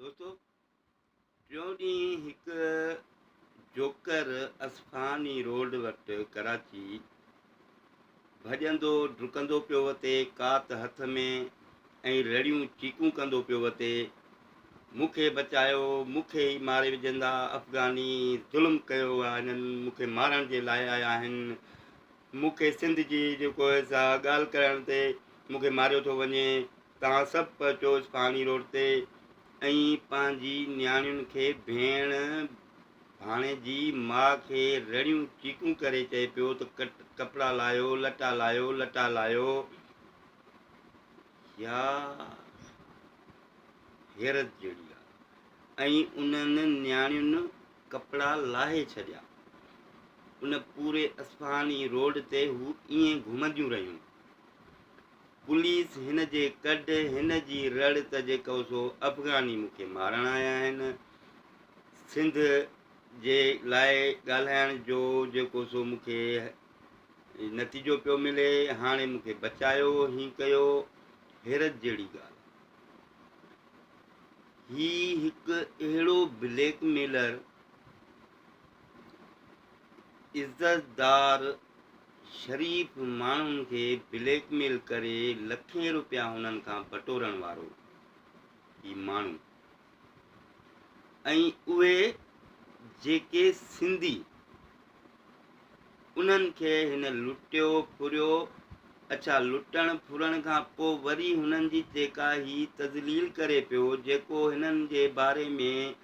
दोस्तों, टियों ॾींहुं हिकु जोकर असफानी रोड वटि कराची भॼंदो डुकंदो पियो वते, कात हथ में ऐं रड़ियूं चीकूं कंदो पियो वते। मूंखे बचायो, मूंखे ई मारे विझंदा, अफ़गानी ज़ुल्म कयो आहे, हिननि मूंखे मारण जे लाइ आया आहिनि। मूंखे सिंध जी जेको सा ॻाल्हि करण ते मूंखे मारियो थो वञे। तव्हां सभु पहुचो असफानी रोड ते ऐं पंहिंजी नियाणियुनि खे भेण भाणे जी माउ खे रड़ियूं चीकूं करे चए पियो त कपिड़ा लायो, लटा लायो, लटा लायो। या हैरत जहिड़ी आहे। ऐं उन्हनि नियाणियुनि कपिड़ा लाहे छॾिया। उन पूरे असफानी रोड ते हू ईअं घुमंदियूं रहियूं। पुलिस हिन जे कॾ हिन जी रड़ त जेको सो अफ़गानी मूंखे मारण आया आहिनि। सिंध जे लाइ ॻाल्हाइण जो जेको सो मूंखे नतीजो पियो मिले, हाणे मूंखे बचायो, हीअं कयो। हैरत जहिड़ी ॻाल्हि। ही हिकु अहिड़ो ब्लैकमेलर, इज़तदार, शरीफ़ माण्हुनि खे ब्लैकमेल करे लखें रुपया हुननि खां बटोरण वारो ही माण्हू। ऐं उहे जेके सिंधी, उन्हनि खे हिन लुटियो फुरियो। अच्छा, लुटण फुरण खां पोइ वरी हुननि जी जेका ही तज़लील करे पियो, जेको हिननि जे बारे में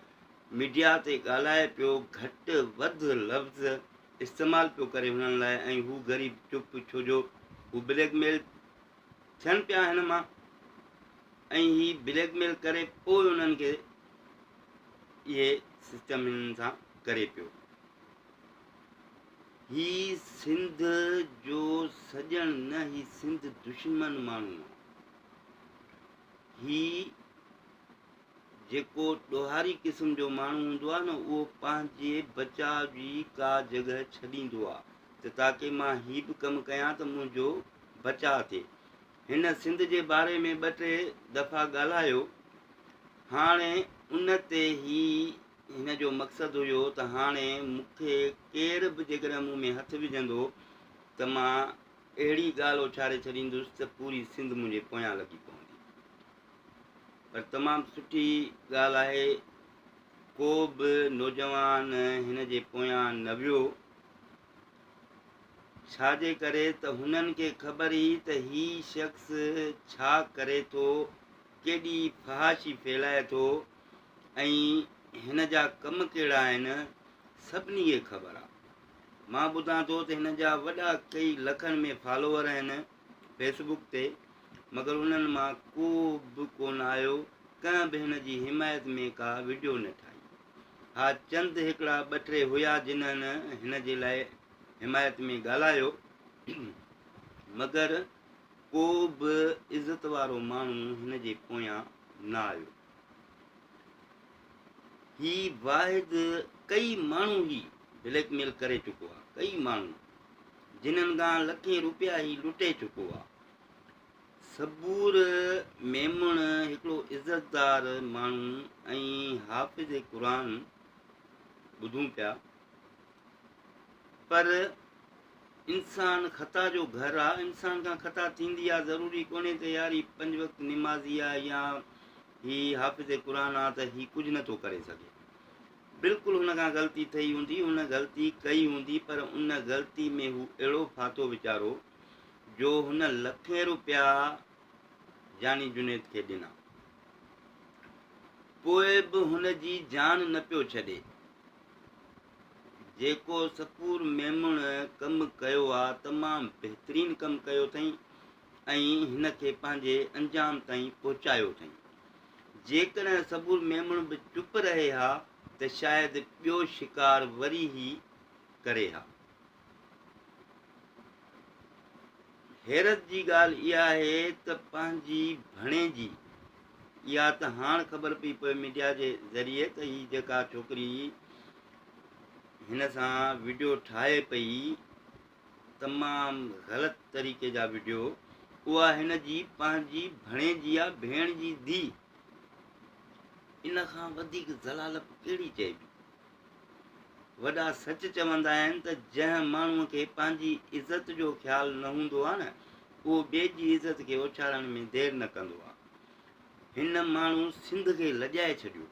मीडिया ते ॻाल्हाए पियो, घटि वधि लफ़्ज़ इस्तेमालु पियो करे हुननि लाइ। ऐं हू ग़रीब चुप, छो जो हू ब्लैकमेल थियनि पिया हिन मां। ऐं ही ब्लैकमेल करे पोइ उन्हनि खे इहे सिस्टम हिननि सां करे पियो। ही सिंध जो सॼण न, ही सिंध दुश्मन माण्हू आहे। ही जेको ॾोहारी क़िस्म जो माण्हू हूंदो आहे न, उहो पंहिंजे बचाव जी का जॻह छॾींदो आहे त ताकी मां ही बि कमु कयां त मुंहिंजो बचाव थिए। हिन सिंध जे बारे में 2-3 दफ़ा ॻाल्हायो। हाणे उन ते ही हिन जो मक़सदु हुयो त हाणे मूंखे केर बि जेकॾहिं मूं में हथु विझंदो त मां अहिड़ी ॻाल्हि उछारे छॾींदुसि त पूरी सिंध मुंहिंजे पोयां लॻी पवंदी। पर तमामु सुठी ॻाल्हि आहे, को बि नौजवान हिन जे पोयां न वियो। छाजे करे त हुननि खे ख़बर ई त ही शख़्स छा करे थो, केॾी फहाशी फैलाए थो ऐं हिन जा कम कहिड़ा आहिनि, सभिनी खे ख़बर आहे। मां ॿुधां थो त हिन जा वॾा कई लखनि में फॉलोवर आहिनि फेसबुक ते, मगर उन्हनि मां को बि कोन आयो, कंहिं बि हिन जी हिमायत में का वीडियो न ठाही। हा, चंद हिकिड़ा 2-3 हुया जिन्हनि हिन जे लाइ हिमायत में ॻाल्हायो, मगर को बि इज़त वारो माण्हू हिन जे पोयां न आयो। ही वाहिद कई माण्हू ही ब्लैकमेल करे चुको आहे, कई माण्हू जिन्हनि खां लखें रुपया ही लुटे चुको आहे। सबूर मेमण हिकिड़ो इज़तदार माण्हू ऐं हाफ़िज़ क़ुरान ॿुधूं पिया, पर इंसान ख़ता जो घर आहे, इंसान खां ख़ता थींदी आहे। ज़रूरी कोन्हे त यार ही 5 वक़्त निमाज़ी आहे या ही हाफ़िज़ क़ुरान आहे त ही कुझु नथो करे सघे। बिल्कुलु हुन खां ग़लती थी हूंदी, हुन ग़लती कई हूंदी, पर उन ग़लती में हू अहिड़ो फाथो वीचारो जो हुन लखें रुपया जानी जुनेद खे ॾिना, पोइ बि हुन जी जान न पियो छॾे। जेको सपूर मेमण कमु कयो आहे, तमामु बहितरीनु कमु कयो अथई ऐं हिन खे पंहिंजे अंजाम ताईं पहुचायो अथई। जेकॾहिं सबूर मेमण बि चुप रहे हा त शायदि ॿियो शिकार वरी ई करे हा। हैरत जी ॻाल्हि इहा आहे त पंहिंजी भणेजी, इहा त हाणे ख़बर पई पए मीडिया जे ज़रिए त ही जेका छोकिरी हिन सां वीडियो ठाहे पई, तमामु ग़लति तरीक़े जा वीडियो, उहा हिन जी पंहिंजी भणेजी आहे, भेण जी धीउ। इन खां वधीक ज़लालत कहिड़ी चइबी। वॾा सच चवंदा आहिनि त जंहिं माण्हूअ खे पंहिंजी इज़त जो ख़्यालु न हूंदो आहे न, उहो ॿिए जी इज़त खे उछारण में देरि न कंदो आहे। हिन माण्हू सिंध खे लॼाए छॾियो।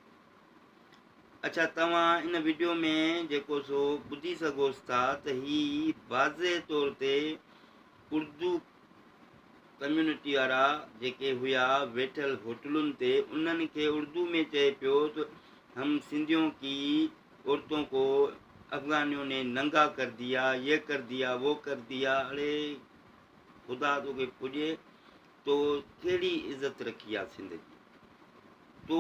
अच्छा, तव्हां इन वीडियो में जेको सो ॿुधी सघोसि था त ही वाज़े तौर ते उर्दू कम्यूनिटी वारा जेके हुआ वेठल होटलुनि ते, उन्हनि खे उर्दू में चए पियो त हम सिंधियों की औरतों को अफ़गानियों ने नंगा कर दिया, ये कर दिया, वो कर दिया। अरे ख़ुदा तोखे पुॼे तो कहिड़ी इज़त रखी आहे सिंध जी। तो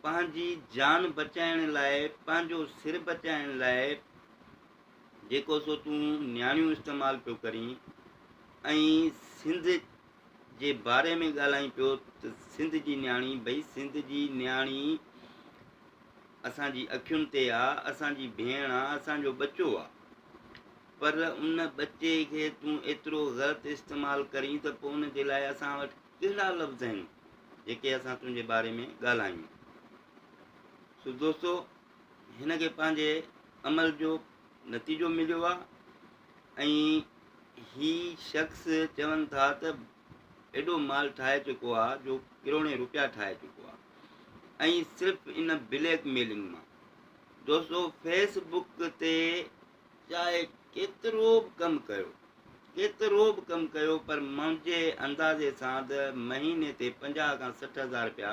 पंहिंजी जान बचाइण लाइ, पंहिंजो सिर बचाइण लाइ जेको सो तूं नियाणियूं इस्तेमालु पियो करीं ऐं सिंध जे बारे में ॻाल्हाई पियो त सिंध जी नियाणी, भई सिंध जी नियाणी असांजी अखियुनि ते आहे, असांजी भेण आहे, असांजो बचो आहे। पर उन बचे खे तूं एतिरो ग़लति इस्तेमालु करीं त पोइ उन जे लाइ असां वटि कहिड़ा लफ़्ज़ आहिनि जेके असां तुंहिंजे बारे में ॻाल्हायूं। सो दोस्तो, हिन खे पंहिंजे अमल जो नतीजो मिलियो आहे ऐं ही शख़्स चवनि था त एॾो माल ठाहे चुको आहे जो करोड़े रुपया ठाहे चुको आहे, ऐं सिर्फ़ु इन ब्लैक मेलिंग मां। दोस्तो, फेसबुक ते चाहे केतिरो बि कमु कयो, केतिरो बि कमु कयो, पर मुंहिंजे अंदाज़े सां त महीने ते 50 खां 60,000 रुपया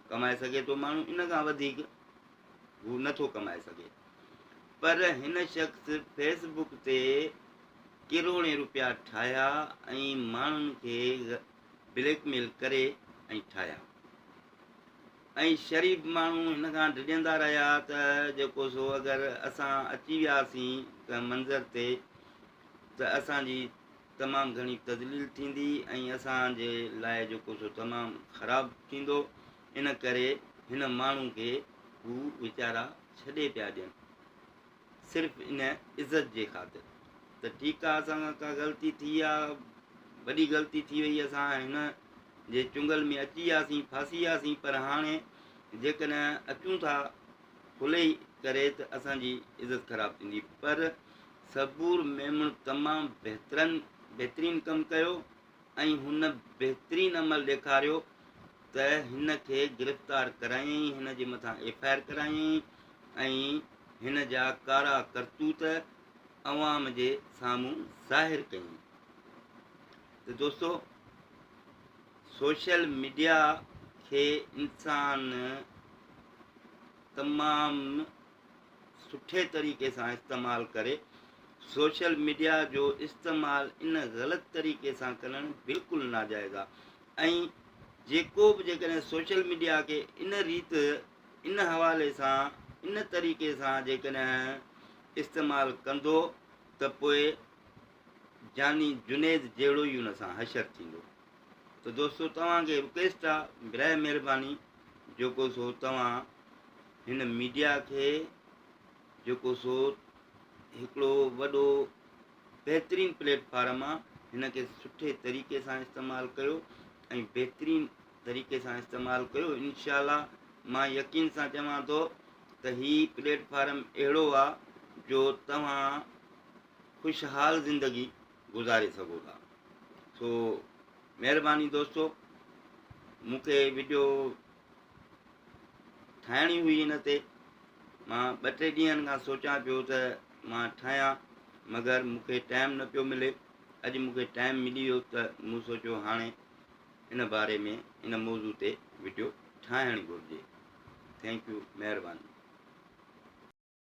कमाए सघे थो माण्हू। इन खां वधीक हू नथो कमाए सघे। पर हिन शख़्स फेसबुक ते करोड़े रुपया ठाहिया ऐं माण्हुनि खे ब्लैकमेल करे ऐं ठाहिया। ऐं शरीफ़ माण्हू हिन खां डिॼंदा रहिया त जेको सो अगरि असां अची वियासीं त मंज़र ते त असांजी तमामु घणी तज़लील थींदी ऐं असांजे लाइ जेको सो तमामु ख़राबु थींदो। इन करे हिन माण्हू खे हू वीचारा छॾे पिया ॾियनि सिर्फ़ु इन इज़त जे ख़ातिर। त ठीकु आहे, असां का ग़लती थी आहे, वॾी ग़लती थी वई, असां हिन जे चुंगल में अची वियासीं, फासी वियासीं। पर हाणे जेकॾहिं अचूं था खुले ई करे त असांजी इज़त ख़राबु थींदी। पर सबूर मेमण तमामु बहितरीनु कमु कयो ऐं हुन बहितरीनु अमल ॾेखारियो त हिन खे गिरफ़्तार करायईं, हिन जे मथां FIR करायईं ऐं हिन जा कारा करतूत अवाम जे साम्हूं ज़ाहिर कयूं। त दोस्तो, सोशल मीडिया खे इंसान तमामु सुठे तरीक़े सां इस्तेमालु करे। सोशल मीडिया जो इस्तेमालु इन ग़लति तरीक़े सां करणु बिल्कुलु नाजाइज़ आहे। ऐं जेको बि जेकॾहिं सोशल मीडिया खे इन रीति, इन हवाले सां, इन तरीक़े सां जेकॾहिं इस्तेमालु कंदो त पोइ जानी जुनेद जहिड़ो ई हुन सां हशर थींदो। त दोस्तो, तव्हांखे रिक्वेस्ट आहे, बिराए महिरबानी जेको सो तव्हां हिन मीडिया खे जेको सो हिकिड़ो वॾो बहितरीनु प्लेटफार्म आहे, हिन खे सुठे तरीक़े सां इस्तेमालु कयो ऐं बहितरीनु तरीक़े सां इस्तेमालु कयो। इंशाअल्लाह मां यकीन सां चवां थो त हीउ प्लेटफार्म अहिड़ो आहे जो तव्हां ख़ुशहाल ज़िंदगी गुज़ारे सघो था। सो महिरबानी दोस्तो, मूंखे वीडियो ठाहिणी हुई इन ते। मां 2-3 ॾींहंनि खां सोचां पियो त मां ठाहियां, मगर मूंखे टाइम न पियो मिले। अॼु मूंखे टाइम मिली वियो त मूं सोचियो हाणे इन बारे में, इन मौज़ू ते वीडियो ठाहिणु घुरिजे। थैंक यू, महिरबानी।